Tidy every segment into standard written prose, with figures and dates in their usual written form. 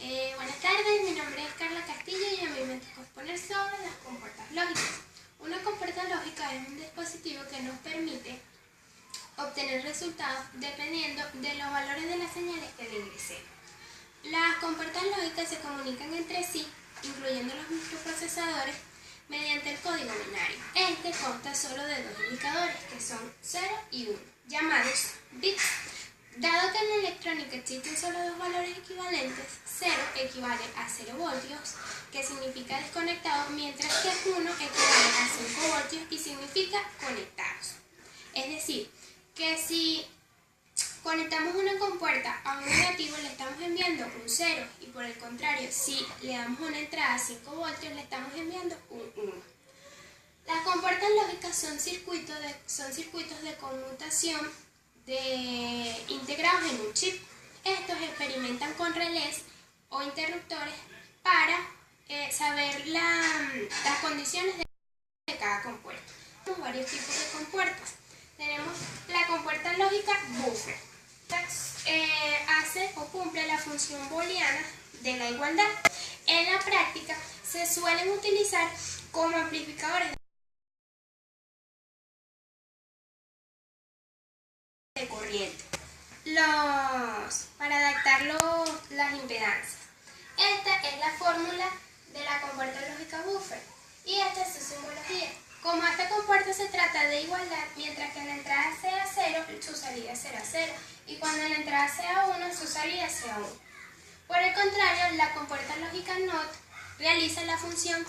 Buenas tardes, mi nombre es Carla Castillo y a mí me tocó exponer sobre las compuertas lógicas. Una compuerta lógica es un dispositivo que nos permite obtener resultados dependiendo de los valores de las señales que le ingresemos. Las compuertas lógicas se comunican entre sí, incluyendo los microprocesadores, mediante el código binario. Este consta solo de dos indicadores, que son 0 y 1, llamados bits. Dado que en la electrónica existen solo dos valores equivalentes, 0 equivale a 0 voltios, que significa desconectado, mientras que 1 equivale a 5 voltios y significa conectados. Es decir, que si conectamos una compuerta a un negativo le estamos enviando un 0 y por el contrario, si le damos una entrada a 5 voltios le estamos enviando un 1. Las compuertas lógicas son circuitos de conmutación integrados en un chip. Estos experimentan con relés o interruptores para saber las condiciones de cada compuerta. Tenemos varios tipos de compuertas. Tenemos la compuerta lógica buffer. Hace o cumple la función booleana de la igualdad. En la práctica se suelen utilizar como amplificadores de corriente para adaptar las impedancias. Esta es la fórmula de la compuerta lógica buffer y esta es su simbología. Como esta compuerta se trata de igualdad, mientras que la entrada sea 0, su salida será 0, y cuando la entrada sea 1, su salida sea 1. Por el contrario, la compuerta lógica NOT realiza la función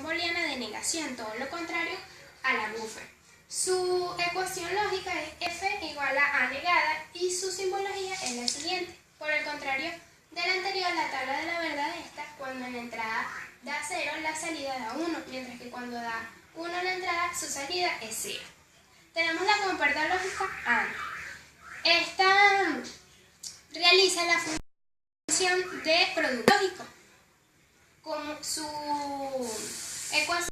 booleana de negación, todo lo contrario a la buffer. Su ecuación lógica es F igual a negada y su simbología es la siguiente. Por el contrario de la anterior, la tabla de la verdad esta, cuando la entrada da 0, la salida da 1, mientras que cuando da 1 la entrada, su salida es 0. Tenemos la compuerta lógica AND. Esta realiza la función de producto lógico. Como su ecuación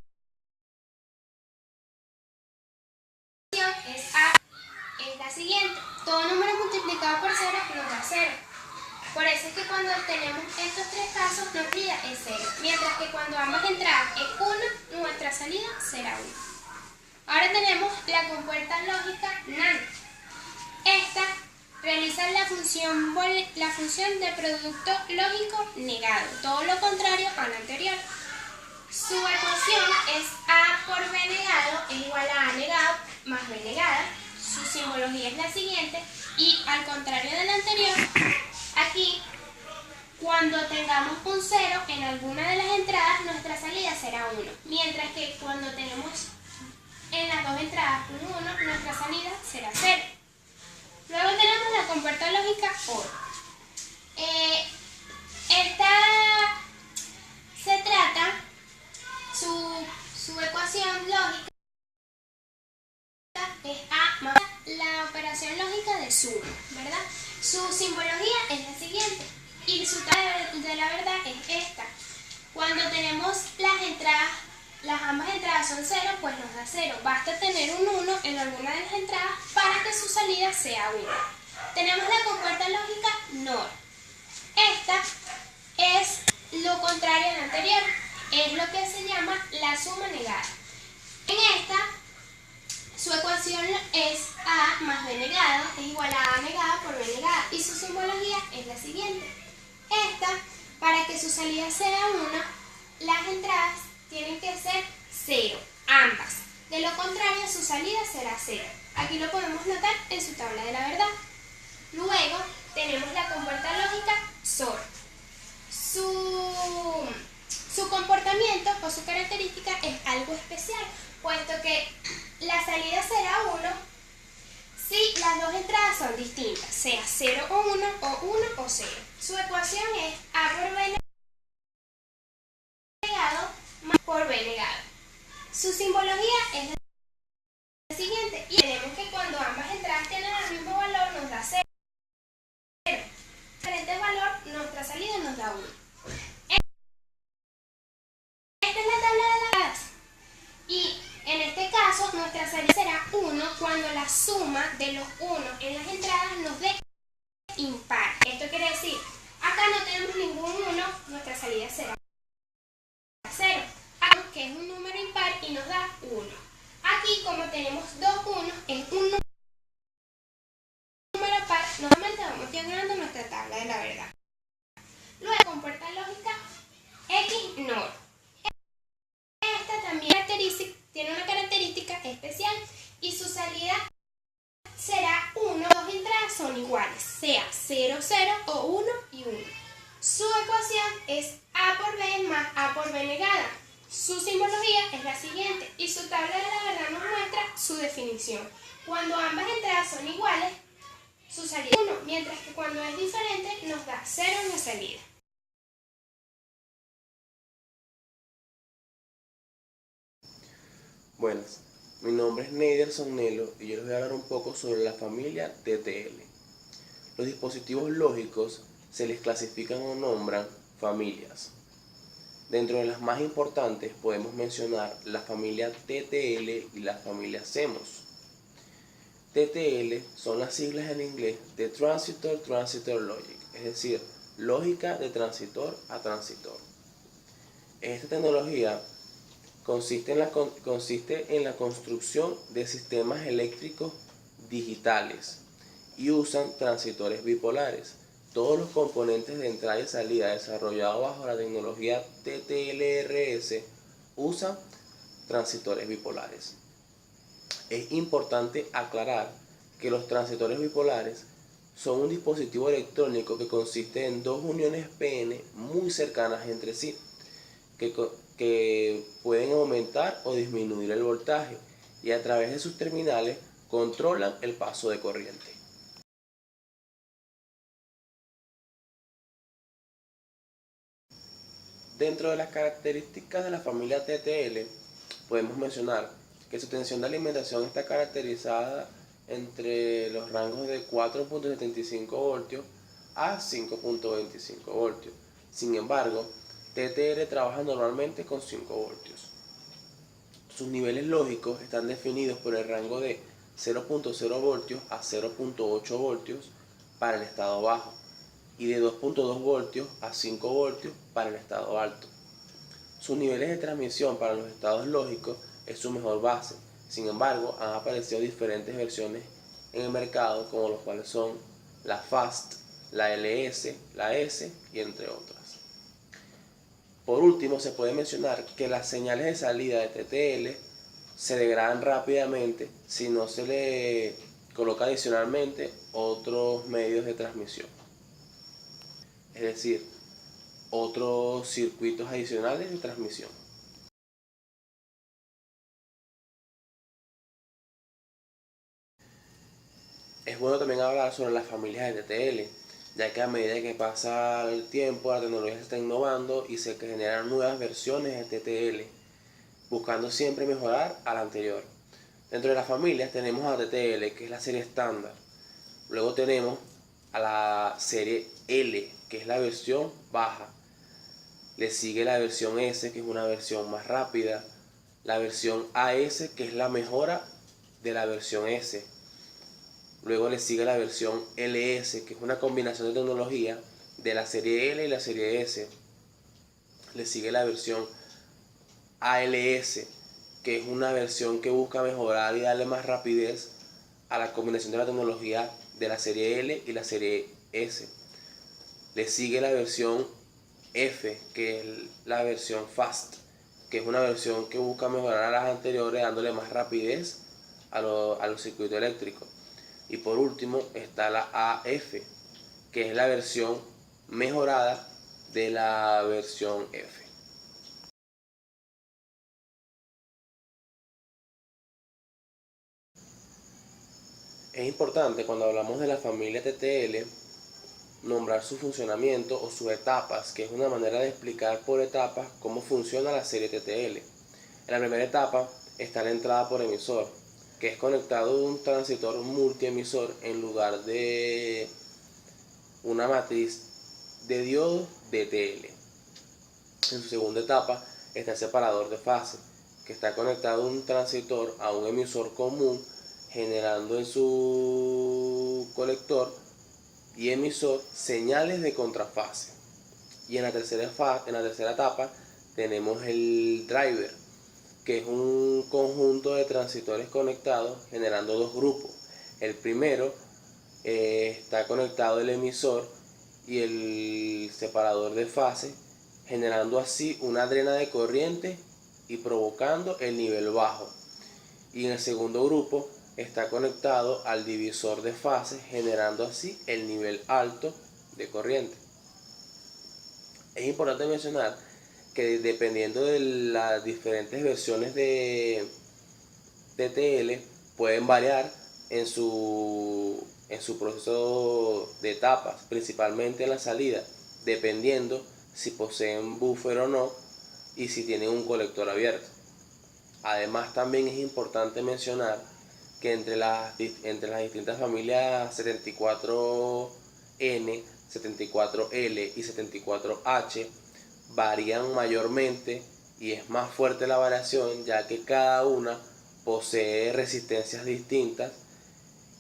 es la siguiente. Todo número multiplicado por 0 nos da 0. Por eso es que cuando tenemos estos tres casos, nuestra salida es 0, mientras que cuando ambas entradas es 1, nuestra salida será 1. Ahora tenemos la compuerta lógica NAND. Esta realiza la función de producto lógico negado, todo lo contrario a la anterior. Su ecuación es A por B negado es igual a negado más B negada. Su simbología es la siguiente y al contrario de la anterior, aquí, cuando tengamos un 0 en alguna de las entradas, nuestra salida será 1. Mientras que cuando tenemos en las dos entradas un 1, nuestra salida será 0. Luego tenemos la compuerta lógica OR. Esta se trata, su ecuación lógica es A más la operación lógica de suma, ¿verdad? Su simbología es la siguiente y su tabla de la verdad es esta. Cuando tenemos ambas entradas son 0, pues nos da 0. Basta tener un 1 en alguna de las entradas para que su salida sea 1. Tenemos la compuerta lógica NOR. Esta es lo contrario a la anterior. Es lo que se llama la suma negada. En esta, su ecuación es A más B negado es igual a A negada por B negada y su simbología es la siguiente. Esta, para que su salida sea 1, las entradas tienen que ser 0, ambas. De lo contrario, su salida será 0. Aquí lo podemos notar en su tabla de la verdad. Luego, tenemos la compuerta lógica SOR. Su comportamiento o su característica es algo especial, puesto que la salida será 1 si las dos entradas son distintas, sea 0 o 1 o 1 o 0. Su ecuación es A por B negado más por B negado. Su simbología es la siguiente y tenemos que cuando ambas entradas tienen el mismo valor nos da 0. Diferente valor, nuestra salida nos da 1. Esta es la tabla de las entradas y en este caso nuestra salida será 1 cuando la suma de los 1 en las entradas nos dé impar. Esto quiere decir Acá no tenemos ningún 1, nuestra salida será 0, que es un número impar y nos da 1. Aquí, como tenemos dos 1, es un número par, nuevamente vamos llenando nuestra tabla de la verdad. Luego, compuerta lógica XNOR. Esta también tiene una característica especial y su salida será 1. Dos entradas son iguales, sea 0, 0 o 1 y 1. Su ecuación es A por B más A por B negada. Su simbología es la siguiente y su tabla de la verdad nos muestra su definición. Cuando ambas entradas son iguales, su salida es 1, mientras que cuando es diferente nos da 0 en la salida. Buenas, mi nombre es Neiderson Nelo y yo les voy a hablar un poco sobre la familia TTL. Los dispositivos lógicos se les clasifican o nombran familias. Dentro de las más importantes podemos mencionar la familia TTL y la familia CMOS. TTL son las siglas en inglés de Transistor Logic, es decir, lógica de transitor a transitor. Esta tecnología consiste en la construcción de sistemas eléctricos digitales y usan transitores bipolares. Todos los componentes de entrada y salida desarrollados bajo la tecnología TTLRS usan transitores bipolares. Es importante aclarar que los transitores bipolares son un dispositivo electrónico que consiste en dos uniones PN muy cercanas entre sí, que pueden aumentar o disminuir el voltaje y a través de sus terminales controlan el paso de corriente. Dentro de las características de la familia TTL podemos mencionar que su tensión de alimentación está caracterizada entre los rangos de 4.75 voltios a 5.25 voltios. Sin embargo, TTL trabaja normalmente con 5 voltios. Sus niveles lógicos están definidos por el rango de 0.0 voltios a 0.8 voltios para el estado bajo y de 2.2 voltios a 5 voltios para el estado alto. Sus niveles de transmisión para los estados lógicos es su mejor base. Sin embargo, han aparecido diferentes versiones en el mercado, como los cuales son la FAST, la LS, la S y entre otras. Por último, se puede mencionar que las señales de salida de TTL se degradan rápidamente si no se le coloca adicionalmente otros medios de transmisión, es decir, otros circuitos adicionales de transmisión. Es bueno también hablar sobre las familias de TTL, ya que a medida que pasa el tiempo la tecnología se está innovando y se generan nuevas versiones de TTL, buscando siempre mejorar a la anterior. Dentro de las familias tenemos a TTL, que es la serie estándar. Luego tenemos a la serie L, que es la versión baja. Le sigue la versión S, que es una versión más rápida. La versión AS, que es la mejora de la versión S. Luego le sigue la versión LS, que es una combinación de tecnología de la serie L y la serie S. Le sigue la versión ALS, que es una versión que busca mejorar y darle más rapidez a la combinación de la tecnología de la serie L y la serie S. Le sigue la versión F, que es la versión Fast, que es una versión que busca mejorar a las anteriores dándole más rapidez a los circuitos eléctricos. Y por último está la AF, que es la versión mejorada de la versión F. Es importante cuando hablamos de la familia TTL nombrar su funcionamiento o sus etapas, que es una manera de explicar por etapas cómo funciona la serie TTL. En la primera etapa está la entrada por emisor, que es conectado a un transitor multiemisor en lugar de una matriz de diodos DTL. En su segunda etapa está el separador de fase, que está conectado un transitor a un emisor común, generando en su colector y emisor señales de contrafase. Y en la tercera etapa tenemos el driver, que es un conjunto de transistores conectados generando dos grupos. El primero está conectado el emisor y el separador de fase, generando así una drena de corriente y provocando el nivel bajo. Y en el segundo grupo está conectado al divisor de fase, generando así el nivel alto de corriente. Es importante mencionar que dependiendo de las diferentes versiones de TTL pueden variar en su proceso de etapas, principalmente en la salida, dependiendo si poseen buffer o no y si tienen un colector abierto. Además, también es importante mencionar que entre las distintas familias 74N, 74L y 74H varían mayormente y es más fuerte la variación, ya que cada una posee resistencias distintas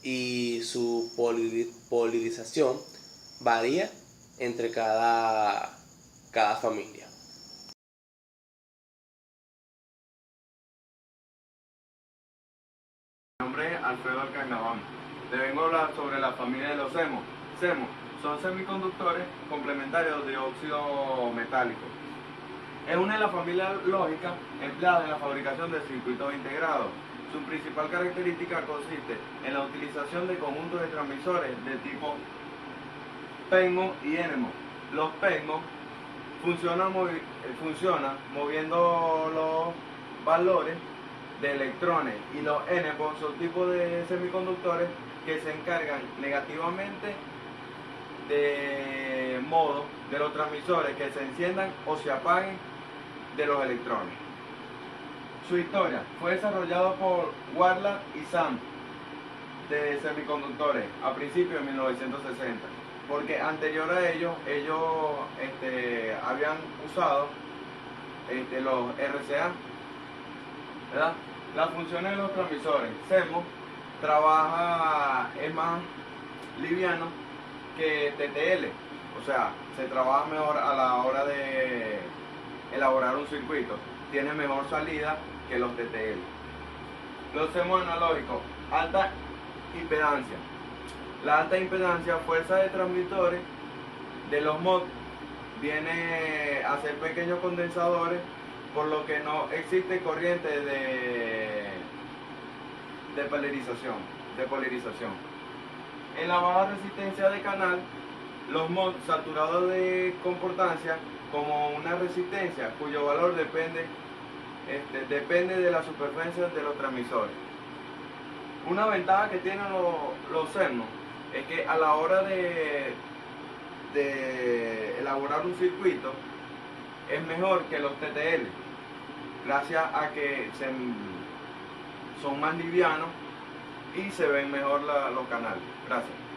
y su polarización varía entre cada familia. Mi nombre es Alfredo Alcainabán. Te vengo a hablar sobre la familia de los CMOS. CMOS son semiconductores complementarios de óxido metálico. Es una de las familias lógicas empleadas en la fabricación de circuitos integrados. Su principal característica consiste en la utilización de conjuntos de transmisores de tipo PENMOS y NMOS. Los PENMOS funcionan moviendo los valores de electrones y los NMOS son tipos de semiconductores que se encargan negativamente de modo de los transmisores que se enciendan o se apaguen de los electrones. Su historia fue desarrollado por Warland y Sam de semiconductores a principios de 1960, porque anterior a ellos habían usado los RCA, ¿verdad? Las funciones de los transmisores. CMOS es más liviano que TTL, o sea, se trabaja mejor a la hora de elaborar un circuito, tiene mejor salida que los TTL. Los CMOS analógicos, alta impedancia. La alta impedancia, fuerza de transmisores de los MOS, viene a ser pequeños condensadores, por lo que no existe corriente de polarización. En la baja resistencia de canal, los MOS saturados de comportancia como una resistencia cuyo valor depende de la superficie de los transmisores. Una ventaja que tienen los CMOS es que a la hora de elaborar un circuito es mejor que los TTL, gracias a que son más livianos y se ven mejor los canales. Gracias.